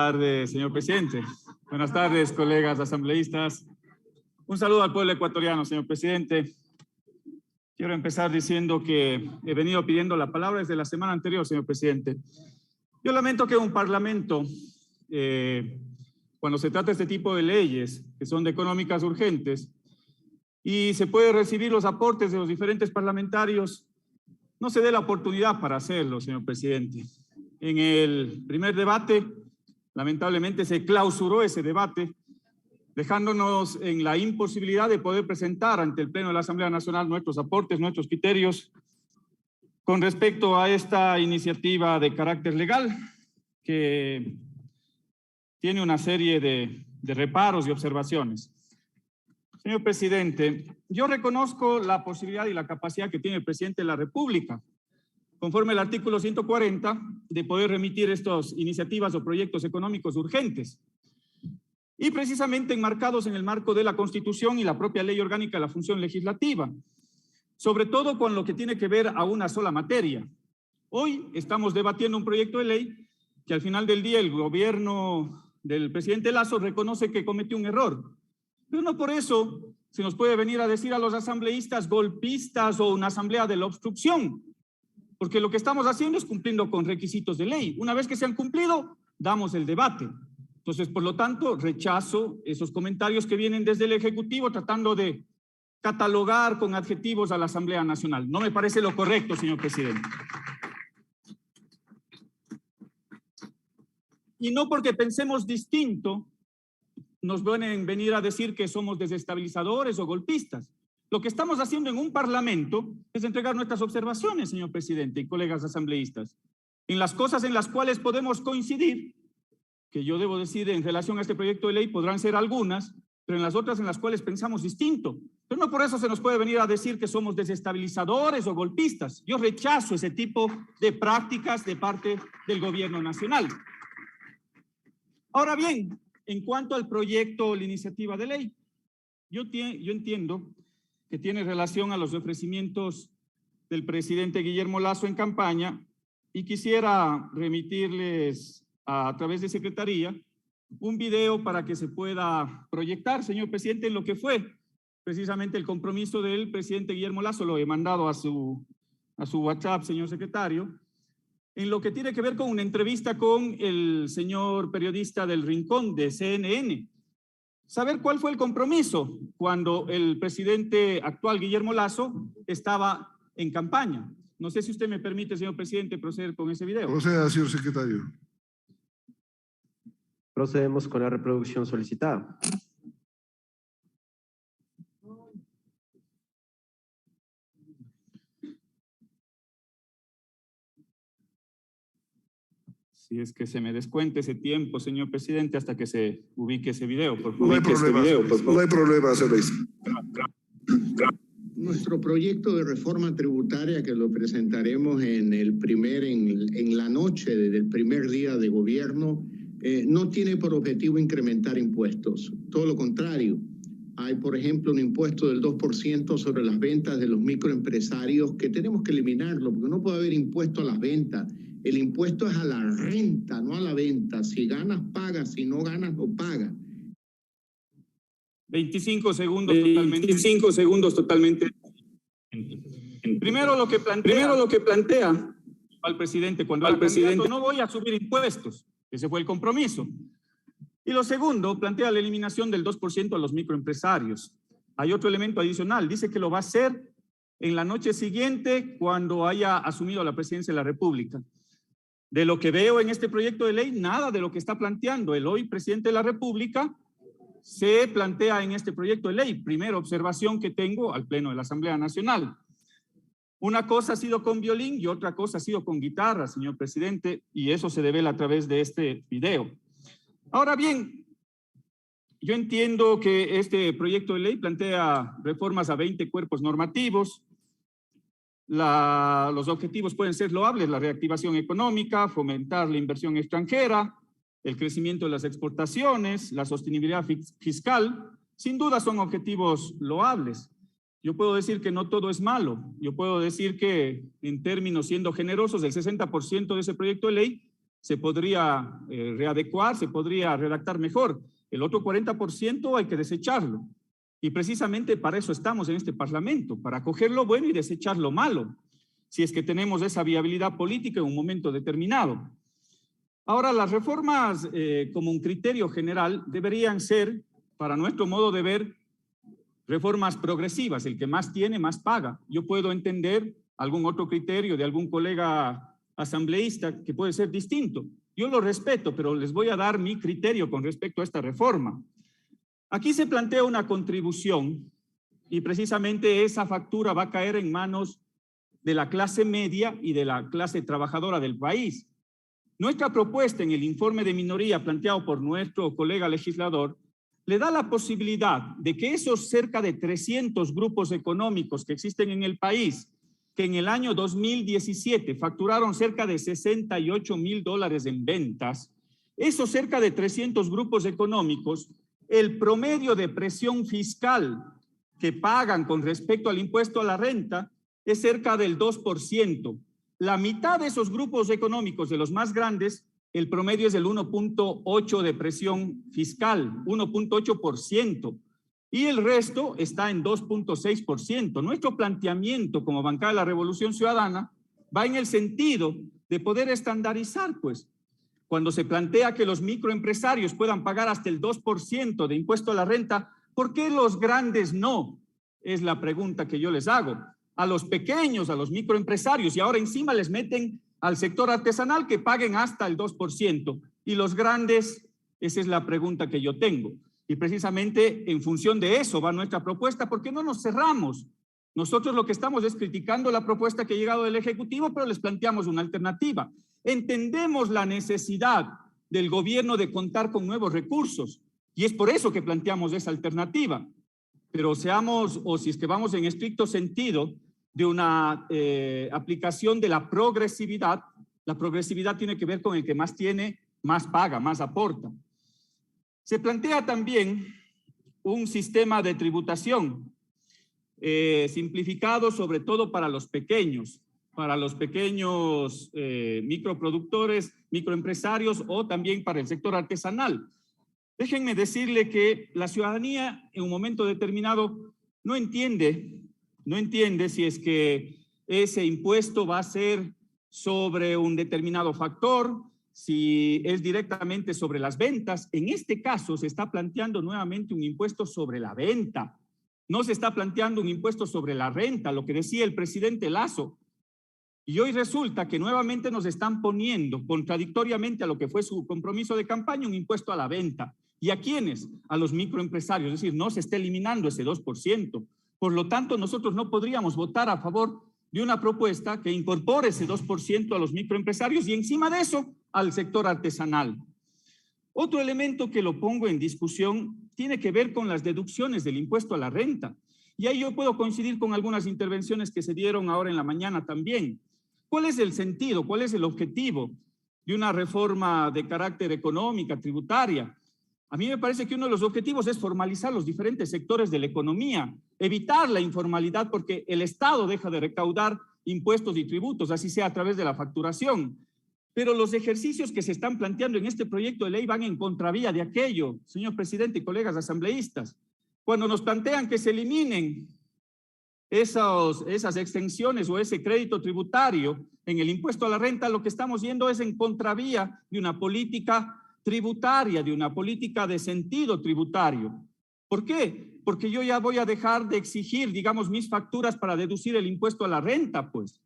Buenas tardes, señor presidente. Buenas tardes, colegas asambleístas. Un saludo al pueblo ecuatoriano, señor presidente. Quiero empezar diciendo que he venido pidiendo la palabra desde la semana anterior, señor presidente. Yo lamento que un parlamento, cuando se trata de este tipo de leyes, que son de económicas urgentes, y se puede recibir los aportes de los diferentes parlamentarios, no se dé la oportunidad para hacerlo, señor presidente. En el primer debate, lamentablemente se clausuró ese debate, dejándonos en la imposibilidad de poder presentar ante el Pleno de la Asamblea Nacional nuestros aportes, nuestros criterios con respecto a esta iniciativa de carácter legal que tiene una serie de reparos y observaciones. Señor presidente, yo reconozco la posibilidad y la capacidad que tiene el presidente de la República, conforme al artículo 140, de poder remitir estas iniciativas o proyectos económicos urgentes. Y precisamente enmarcados en el marco de la Constitución y la propia Ley Orgánica de la Función Legislativa, sobre todo con lo que tiene que ver a una sola materia. Hoy estamos debatiendo un proyecto de ley que al final del día el gobierno del presidente Lasso reconoce que cometió un error. Pero no por eso se nos puede venir a decir a los asambleístas golpistas o una asamblea de la obstrucción, porque lo que estamos haciendo es cumpliendo con requisitos de ley. Una vez que se han cumplido, damos el debate. Entonces, por lo tanto, rechazo esos comentarios que vienen desde el Ejecutivo tratando de catalogar con adjetivos a la Asamblea Nacional. No me parece lo correcto, señor presidente. Y no porque pensemos distinto, nos pueden venir a decir que somos desestabilizadores o golpistas. Lo que estamos haciendo en un parlamento es entregar nuestras observaciones, señor presidente y colegas asambleístas, en las cosas en las cuales podemos coincidir, que yo debo decir en relación a este proyecto de ley podrán ser algunas, pero en las otras en las cuales pensamos distinto. Pero no por eso se nos puede venir a decir que somos desestabilizadores o golpistas. Yo rechazo ese tipo de prácticas de parte del gobierno nacional. Ahora bien, en cuanto al proyecto o la iniciativa de ley, yo entiendo que tiene relación a los ofrecimientos del presidente Guillermo Lasso en campaña y quisiera remitirles a través de Secretaría un video para que se pueda proyectar, señor presidente, en lo que fue precisamente el compromiso del presidente Guillermo Lasso. Lo he mandado a su WhatsApp, señor secretario, en lo que tiene que ver con una entrevista con el señor periodista del Rincón de CNN. Saber cuál fue el compromiso cuando el presidente actual, Guillermo Lasso, estaba en campaña. No sé si usted me permite, señor presidente, proceder con ese video. Proceda, señor secretario. Procedemos con la reproducción solicitada. Si es que se me descuente ese tiempo, señor presidente, hasta que se ubique ese video, por favor. No hay problema, no hay problema, señor. Nuestro proyecto de reforma tributaria que lo presentaremos en la noche del primer día de gobierno no tiene por objetivo incrementar impuestos, todo lo contrario. Hay, por ejemplo, un impuesto del 2% sobre las ventas de los microempresarios que tenemos que eliminarlo, porque no puede haber impuesto a las ventas. El impuesto es a la renta, no a la venta. Si ganas, pagas. Si no ganas, no pagas. 25 segundos totalmente. Primero lo que plantea al presidente cuando al presidente no voy a subir impuestos. Ese fue el compromiso. Y lo segundo, plantea la eliminación del 2% a los microempresarios. Hay otro elemento adicional. Dice que lo va a hacer en la noche siguiente cuando haya asumido la presidencia de la República. De lo que veo en este proyecto de ley, nada de lo que está planteando el hoy presidente de la República se plantea en este proyecto de ley. Primera observación que tengo al Pleno de la Asamblea Nacional. Una cosa ha sido con violín y otra cosa ha sido con guitarra, señor presidente, y eso se devela a través de este video. Ahora bien, yo entiendo que este proyecto de ley plantea reformas a 20 cuerpos normativos. Los objetivos pueden ser loables: la reactivación económica, fomentar la inversión extranjera, el crecimiento de las exportaciones, la sostenibilidad fiscal. Sin duda son objetivos loables. Yo puedo decir que no todo es malo. Yo puedo decir que, en términos siendo generosos, el 60% de ese proyecto de ley se podría readecuar, se podría redactar mejor. El otro 40% hay que desecharlo. Y precisamente para eso estamos en este Parlamento, para coger lo bueno y desechar lo malo, si es que tenemos esa viabilidad política en un momento determinado. Ahora, las reformas como un criterio general deberían ser, para nuestro modo de ver, reformas progresivas. El que más tiene, más paga. Yo puedo entender algún otro criterio de algún colega asambleísta que puede ser distinto. Yo lo respeto, pero les voy a dar mi criterio con respecto a esta reforma. Aquí se plantea una contribución y precisamente esa factura va a caer en manos de la clase media y de la clase trabajadora del país. Nuestra propuesta en el informe de minoría planteado por nuestro colega legislador le da la posibilidad de que esos cerca de 300 grupos económicos que existen en el país, que en el año 2017 facturaron cerca de $68,000 en ventas, esos cerca de 300 grupos económicos, el promedio de presión fiscal que pagan con respecto al impuesto a la renta es cerca del 2%. La mitad de esos grupos económicos, de los más grandes, el promedio es del 1.8% de presión fiscal, 1.8%, y el resto está en 2.6%. Nuestro planteamiento como bancada de la Revolución Ciudadana va en el sentido de poder estandarizar, pues, cuando se plantea que los microempresarios puedan pagar hasta el 2% de impuesto a la renta, ¿por qué los grandes no? Es la pregunta que yo les hago. A los pequeños, a los microempresarios, y ahora encima les meten al sector artesanal que paguen hasta el 2%. Y los grandes, esa es la pregunta que yo tengo. Y precisamente en función de eso va nuestra propuesta, porque no nos cerramos. Nosotros lo que estamos es criticando la propuesta que ha llegado del Ejecutivo, pero les planteamos una alternativa. Entendemos la necesidad del gobierno de contar con nuevos recursos y es por eso que planteamos esa alternativa. Pero seamos, o si es que vamos en estricto sentido de una aplicación de la progresividad tiene que ver con el que más tiene, más paga, más aporta. Se plantea también un sistema de tributación simplificado sobre todo para los pequeños microproductores, microempresarios o también para el sector artesanal. Déjenme decirle que la ciudadanía en un momento determinado no entiende si es que ese impuesto va a ser sobre un determinado factor, si es directamente sobre las ventas. En este caso se está planteando nuevamente un impuesto sobre la venta. No se está planteando un impuesto sobre la renta, lo que decía el presidente Lasso. Y hoy resulta que nuevamente nos están poniendo, contradictoriamente a lo que fue su compromiso de campaña, un impuesto a la venta. ¿Y a quiénes? A los microempresarios. Es decir, no se está eliminando ese 2%. Por lo tanto, nosotros no podríamos votar a favor de una propuesta que incorpore ese 2% a los microempresarios y encima de eso al sector artesanal. Otro elemento que lo pongo en discusión tiene que ver con las deducciones del impuesto a la renta. Y ahí yo puedo coincidir con algunas intervenciones que se dieron ahora en la mañana también. ¿Cuál es el sentido? ¿Cuál es el objetivo de una reforma de carácter económica, tributaria? A mí me parece que uno de los objetivos es formalizar los diferentes sectores de la economía, evitar la informalidad porque el Estado deja de recaudar impuestos y tributos, así sea a través de la facturación. Pero los ejercicios que se están planteando en este proyecto de ley van en contravía de aquello, señor presidente y colegas asambleístas. Cuando nos plantean que se eliminen esas extensiones o ese crédito tributario en el impuesto a la renta, lo que estamos yendo es en contravía de una política tributaria, de una política de sentido tributario. ¿Por qué? Porque yo ya voy a dejar de exigir, digamos, mis facturas para deducir el impuesto a la renta, pues.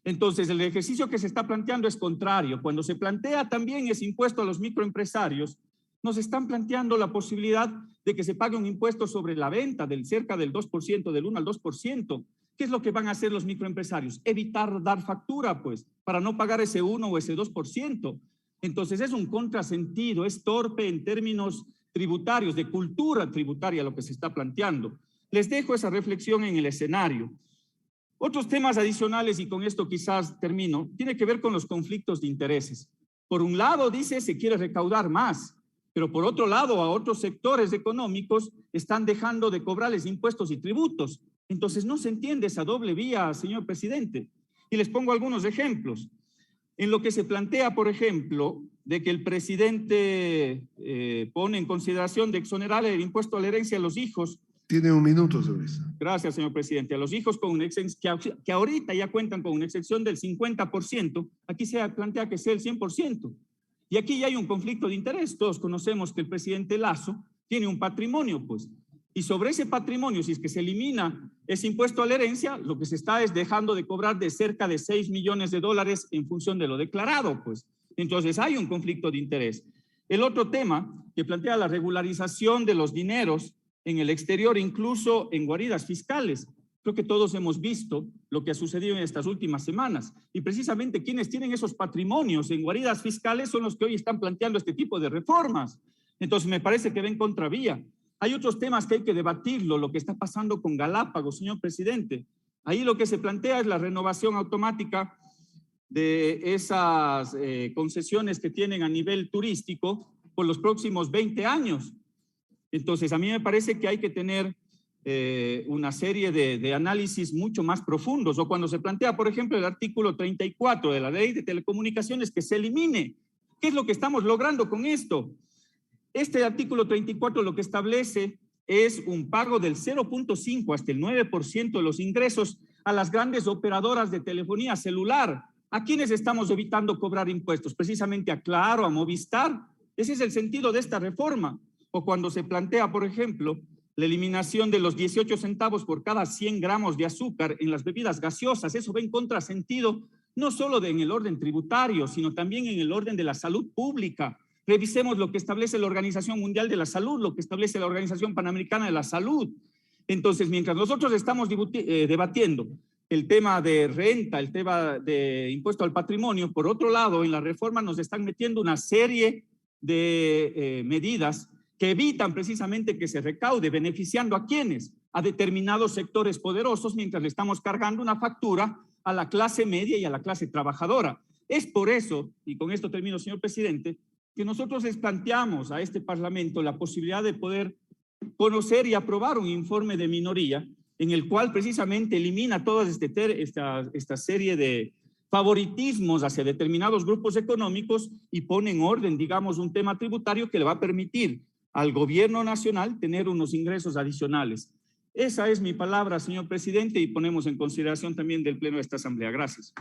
Entonces, el ejercicio que se está planteando es contrario. Cuando se plantea también ese impuesto a los microempresarios, nos están planteando la posibilidad de que se pague un impuesto sobre la venta del cerca del 2%, del 1 al 2%. ¿Qué es lo que van a hacer los microempresarios? Evitar dar factura, pues, para no pagar ese 1 o ese 2%. Entonces, es un contrasentido, es torpe en términos tributarios, de cultura tributaria lo que se está planteando. Les dejo esa reflexión en el escenario. Otros temas adicionales, y con esto quizás termino, tiene que ver con los conflictos de intereses. Por un lado, dice, se quiere recaudar más, pero por otro lado, a otros sectores económicos están dejando de cobrarles impuestos y tributos. Entonces, no se entiende esa doble vía, señor presidente. Y les pongo algunos ejemplos. en lo que se plantea, por ejemplo, de que el presidente pone en consideración de exonerar el impuesto a la herencia a los hijos. Tiene un minuto sobre eso. Gracias, señor presidente. A los hijos con una que ahorita ya cuentan con una exención del 50%, aquí se plantea que sea el 100%. Y aquí ya hay un conflicto de interés. Todos conocemos que el presidente Lasso tiene un patrimonio, pues. Y sobre ese patrimonio, si es que se elimina ese impuesto a la herencia, lo que se está es dejando de cobrar de cerca de 6 millones de dólares en función de lo declarado, pues. Entonces hay un conflicto de interés. El otro tema que plantea la regularización de los dineros en el exterior, incluso en guaridas fiscales. Creo que todos hemos visto lo que ha sucedido en estas últimas semanas. Y precisamente quienes tienen esos patrimonios en guaridas fiscales son los que hoy están planteando este tipo de reformas. Entonces me parece que ven contravía. Hay otros temas que hay que debatirlo, lo que está pasando con Galápagos, señor presidente. Ahí lo que se plantea es la renovación automática de esas concesiones que tienen a nivel turístico por los próximos 20 años. Entonces, a mí me parece que hay que tener una serie de análisis mucho más profundos. O cuando se plantea, por ejemplo, el artículo 34 de la Ley de Telecomunicaciones que se elimine. ¿Qué es lo que estamos logrando con esto? Este artículo 34 lo que establece es un pago del 0.5 hasta el 9% de los ingresos a las grandes operadoras de telefonía celular. ¿A quiénes estamos evitando cobrar impuestos? Precisamente a Claro, a Movistar. Ese es el sentido de esta reforma. O cuando se plantea, por ejemplo, la eliminación de los 18 centavos por cada 100 gramos de azúcar en las bebidas gaseosas. Eso va en contrasentido no solo en el orden tributario, sino también en el orden de la salud pública. Revisemos lo que establece la Organización Mundial de la Salud, lo que establece la Organización Panamericana de la Salud. Entonces, mientras nosotros estamos debatiendo el tema de renta, el tema de impuesto al patrimonio, por otro lado, en la reforma nos están metiendo una serie de medidas que evitan precisamente que se recaude, beneficiando a quienes, a determinados sectores poderosos, mientras le estamos cargando una factura a la clase media y a la clase trabajadora. Es por eso, y con esto termino, señor presidente, que nosotros les planteamos a este Parlamento la posibilidad de poder conocer y aprobar un informe de minoría en el cual precisamente elimina toda esta serie de favoritismos hacia determinados grupos económicos y pone en orden, digamos, un tema tributario que le va a permitir al gobierno nacional tener unos ingresos adicionales. Esa es mi palabra, señor presidente, y ponemos en consideración también del Pleno de esta Asamblea. Gracias.